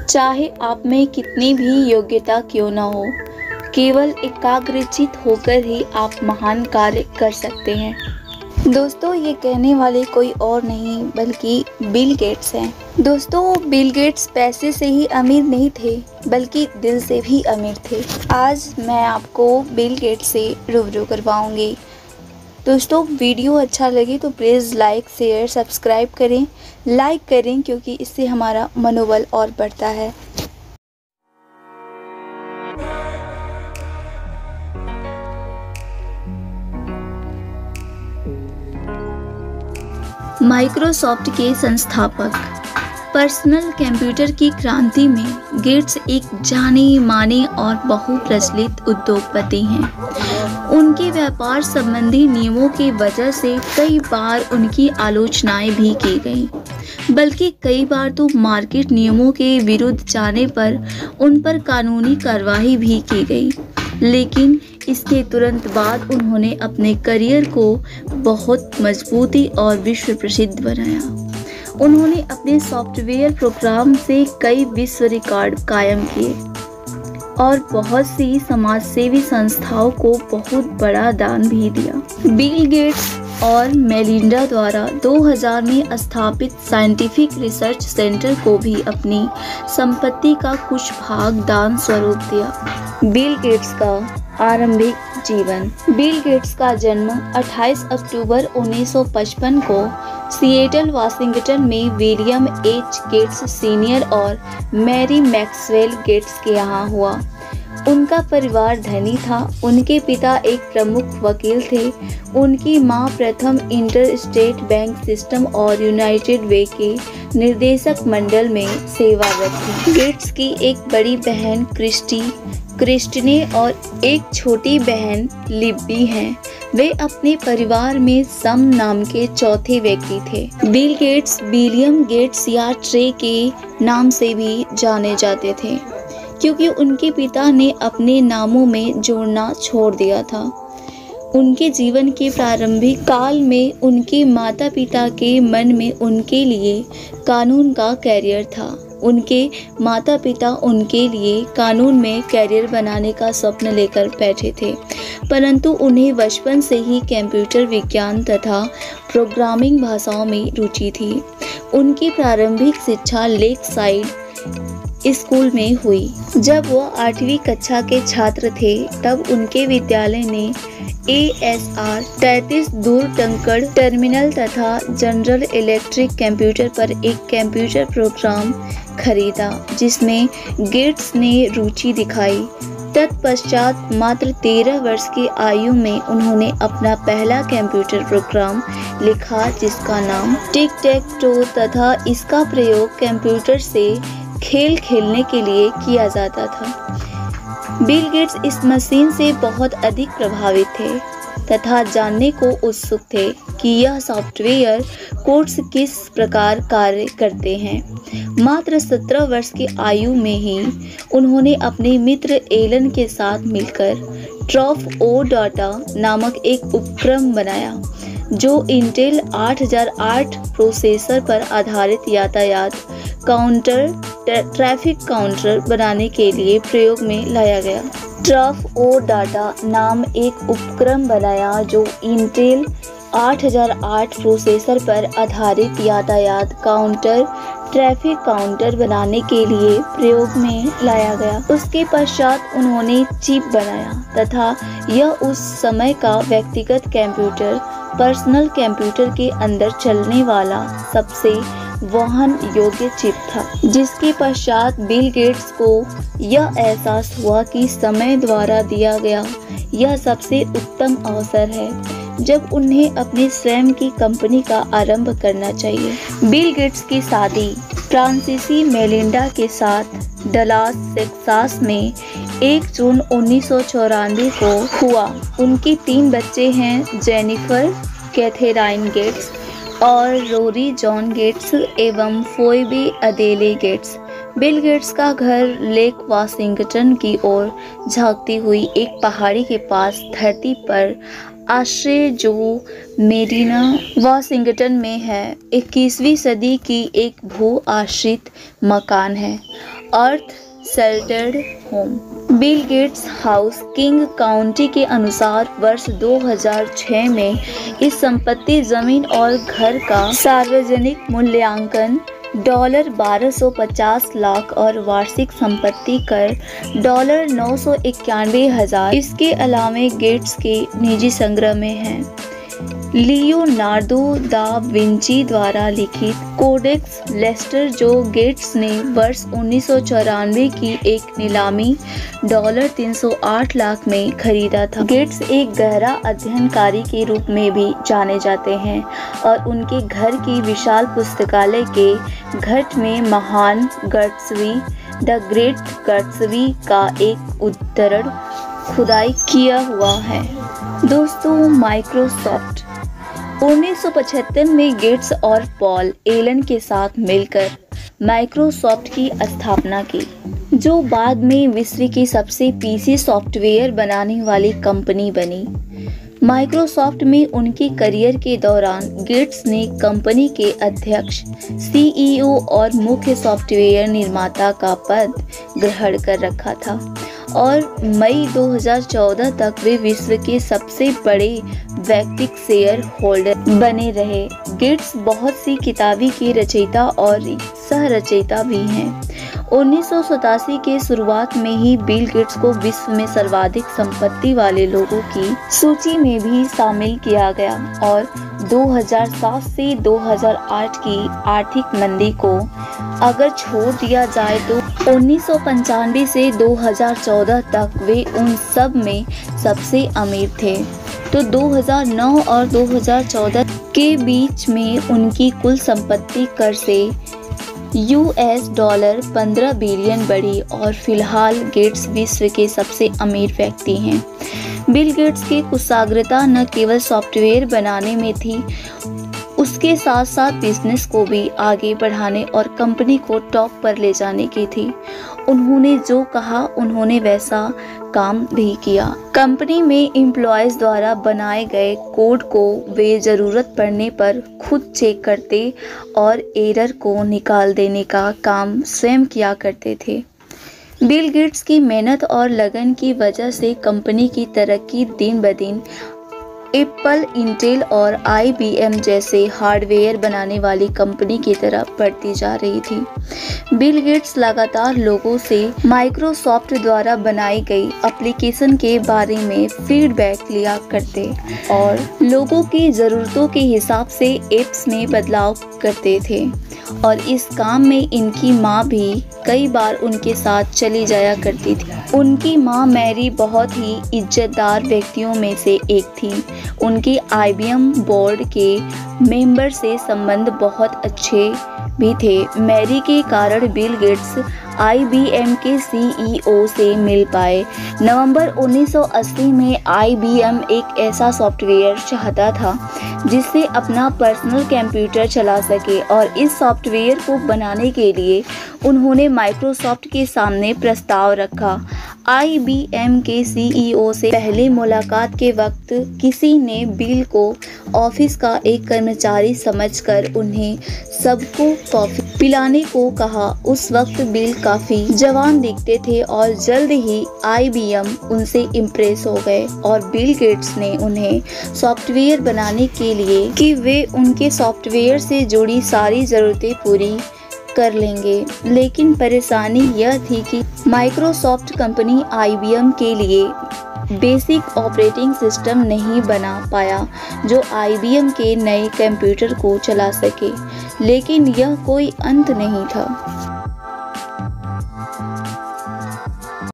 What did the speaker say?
चाहे आप में कितनी भी योग्यता क्यों न हो, केवल एकाग्रचित होकर ही आप महान कार्य कर सकते हैं। दोस्तों, ये कहने वाले कोई और नहीं बल्कि बिल गेट्स हैं। दोस्तों, बिल गेट्स पैसे से ही अमीर नहीं थे बल्कि दिल से भी अमीर थे। आज मैं आपको बिल गेट्स से रूबरू करवाऊंगी। दोस्तों, वीडियो अच्छा लगे तो प्लीज़ लाइक, शेयर, सब्सक्राइब करें। लाइक करें क्योंकि इससे हमारा मनोबल और बढ़ता है। माइक्रोसॉफ्ट के संस्थापक। पर्सनल कंप्यूटर की क्रांति में गेट्स एक जाने माने और बहुप्रचलित उद्योगपति हैं। उनके व्यापार संबंधी नियमों की वजह से कई बार उनकी आलोचनाएं भी की गईं, बल्कि कई बार तो मार्केट नियमों के विरुद्ध जाने पर उन पर कानूनी कार्रवाई भी की गई। लेकिन इसके तुरंत बाद उन्होंने अपने करियर को बहुत मजबूती और विश्व प्रसिद्ध बनाया। उन्होंने अपने सॉफ्टवेयर प्रोग्राम से कई विश्व रिकॉर्ड कायम किए और बहुत सी समाज सेवी संस्थाओं को बहुत बड़ा दान भी दिया। बिल गेट्स और मेलिंडा द्वारा 2000 में स्थापित साइंटिफिक रिसर्च सेंटर को भी अपनी संपत्ति का कुछ भाग दान स्वरूप दिया। बिल गेट्स का आरंभिक जीवन। बिल गेट्स का जन्म 28 अक्टूबर 1955 को सिएटल, वाशिंगटन में विलियम एच गेट्स सीनियर और मैरी मैक्सवेल गेट्स के यहाँ हुआ। उनका परिवार धनी था। उनके पिता एक प्रमुख वकील थे। उनकी मां प्रथम इंटरस्टेट बैंक सिस्टम और यूनाइटेड वे के निर्देशक मंडल में सेवारत थी। गेट्स की एक बड़ी बहन क्रिस्टिने और एक छोटी बहन लिब्बी हैं। वे अपने परिवार में सम नाम के चौथे व्यक्ति थे। बिल गेट्स विलियम गेट्स या ट्रे के नाम से भी जाने जाते थे, क्योंकि उनके पिता ने अपने नामों में जोड़ना छोड़ दिया था। उनके जीवन के प्रारंभिक काल में उनके माता पिता के मन में उनके लिए कानून का कैरियर था। उनके माता पिता उनके लिए कानून में कैरियर बनाने का स्वप्न लेकर बैठे थे, परंतु उन्हें बचपन से ही कंप्यूटर विज्ञान तथा प्रोग्रामिंग भाषाओं में रुचि थी। उनकी प्रारंभिक शिक्षा लेक साइड स्कूल में हुई। जब वो 8वीं कक्षा के छात्र थे तब उनके विद्यालय ने ASR 33 दूरसंचार टर्मिनल तथा जनरल इलेक्ट्रिक कंप्यूटर पर एक कंप्यूटर प्रोग्राम खरीदा, जिसमें गेट्स ने रुचि दिखाई। तत्पश्चात मात्र 13 वर्ष की आयु में उन्होंने अपना पहला कंप्यूटर प्रोग्राम लिखा, जिसका नाम टिक टैक टो तथा इसका प्रयोग कंप्यूटर से खेल खेलने के लिए किया जाता था। बिल गेट्स इस मशीन से बहुत अधिक प्रभावित थे तथा जानने को उत्सुक थे कि यह सॉफ्टवेयर कोड्स किस प्रकार कार्य करते हैं। मात्र 17 वर्ष की आयु में ही उन्होंने अपने मित्र एलन के साथ मिलकर ट्रफ ओ डाटा नामक एक उपकरण बनाया, जो इंटेल 8008 प्रोसेसर पर आधारित यातायात काउंटर ट्रैफिक काउंटर बनाने के लिए प्रयोग में लाया गया। ट्रफ ओ डाटा नाम एक उपकरण बनाया जो इंटेल 8008 प्रोसेसर पर आधारित यातायात काउंटर ट्रैफिक काउंटर बनाने के लिए प्रयोग में लाया गया। उसके पश्चात उन्होंने चिप बनाया तथा यह उस समय का व्यक्तिगत कंप्यूटर, पर्सनल कंप्यूटर के अंदर चलने वाला सबसे वहन योग्य चिप था, जिसके पश्चात बिल गेट्स को यह एहसास हुआ कि समय द्वारा दिया गया यह सबसे उत्तम अवसर है जब उन्हें अपने स्वयं की कंपनी का आरंभ करना चाहिए। बिल गेट्स की शादी फ्रांसीसी मेलिंडा के साथ डलास टेक्सास में 1 जून 1994 को हुआ। उनके 3 बच्चे हैं, जेनिफर कैथेराइन गेट्स और रोरी जॉन गेट्स एवं फोइबे अदेले गेट्स। बिल गेट्स का घर लेक वाशिंगटन की ओर झांकती हुई एक पहाड़ी के पास धरती पर आश्रय जो मेरिना वाशिंगटन में है 21वीं सदी की एक भू आश्रित मकान है, earth sheltered home. Bill Gates house King County के अनुसार वर्ष 2006 में इस संपत्ति, जमीन और घर का सार्वजनिक मूल्यांकन $1250 लाख और वार्षिक संपत्ति कर $991,000 इसके अलावा गेट्स के निजी संग्रह में है। लियोनार्डो दा विंची द्वारा लिखित कोडेक्स लेस्टर जो गेट्स ने वर्ष 1994 की एक नीलामी $308 लाख में खरीदा था। गेट्स एक गहरा अध्ययनकारी के रूप में भी जाने जाते हैं और उनके घर की विशाल पुस्तकालय के घट में महान गैट्सबी द ग्रेट गैट्सबी का एक उद्धरण खुदाई किया हुआ है। दोस्तों, माइक्रोसॉफ्ट 1975 में गेट्स और पॉल एलन के साथ मिलकर माइक्रोसॉफ्ट की स्थापना की, जो बाद में विश्व की सबसे पीसी सॉफ्टवेयर बनाने वाली कंपनी बनी। माइक्रोसॉफ्ट में उनके करियर के दौरान गेट्स ने कंपनी के अध्यक्ष, सीईओ और मुख्य सॉफ्टवेयर निर्माता का पद ग्रहण कर रखा था और मई 2014 तक वे विश्व के सबसे बड़े वैयक्तिक शेयर होल्डर बने रहे। गेट्स बहुत सी किताबें के रचयिता और सह रचयिता भी हैं। 1987 के शुरुआत में ही बिल गेट्स को विश्व में सर्वाधिक संपत्ति वाले लोगों की सूची में भी शामिल किया गया और 2007 से 2008 की आर्थिक मंदी को अगर छोड़ दिया जाए तो 1995 से 2014 तक वे उन सब में सबसे अमीर थे। तो 2009 और 2014 के बीच में उनकी कुल संपत्ति कर से $15 बिलियन बढ़ी और फिलहाल गेट्स विश्व के सबसे अमीर व्यक्ति हैं। बिल गेट्स की कुशाग्रता न केवल सॉफ्टवेयर बनाने में थी, उसके साथ साथ बिजनेस को भी आगे बढ़ाने और कंपनी को टॉप पर ले जाने की थी। उन्होंने जो कहा उन्होंने वैसा काम भी किया। कंपनी में एम्प्लॉयज द्वारा बनाए गए कोड को वे ज़रूरत पड़ने पर खुद चेक करते और एरर को निकाल देने का काम स्वयं किया करते थे। बिल गेट्स की मेहनत और लगन की वजह से कंपनी की तरक्की दिन ब दिन एप्पल, इंटेल और IBM जैसे हार्डवेयर बनाने वाली कंपनी की तरफ बढ़ती जा रही थी। बिल गेट्स लगातार लोगों से माइक्रोसॉफ्ट द्वारा बनाई गई एप्लीकेशन के बारे में फीडबैक लिया करते और लोगों की ज़रूरतों के हिसाब से ऐप्स में बदलाव करते थे और इस काम में इनकी माँ भी कई बार उनके साथ चली जाया करती थी। उनकी माँ मैरी बहुत ही इज्जतदार व्यक्तियों में से एक थी। उनके IBM बोर्ड के मेंबर से संबंध बहुत अच्छे भी थे। मैरी के कारण बिल गेट्स IBM के CEO से मिल पाए। नवंबर 1980 में IBM एक ऐसा सॉफ्टवेयर चाहता था जिससे अपना पर्सनल कंप्यूटर चला सके और इस सॉफ्टवेयर को बनाने के लिए उन्होंने माइक्रोसॉफ्ट के सामने प्रस्ताव रखा। IBM के CEO से पहली मुलाकात के वक्त किसी ने बिल को ऑफिस का एक कर्मचारी समझकर उन्हें सबको कॉफी पिलाने को कहा। उस वक्त बिल काफ़ी जवान दिखते थे और जल्द ही IBM उनसे इम्प्रेस हो गए और बिल गेट्स ने उन्हें सॉफ्टवेयर बनाने के लिए कि वे उनके सॉफ्टवेयर से जुड़ी सारी ज़रूरतें पूरी कर लेंगे। लेकिन परेशानी यह थी कि माइक्रोसॉफ्ट कंपनी IBM के लिए बेसिक ऑपरेटिंग सिस्टम नहीं बना पाया जो IBM के नए कंप्यूटर को चला सके। लेकिन यह कोई अंत नहीं था।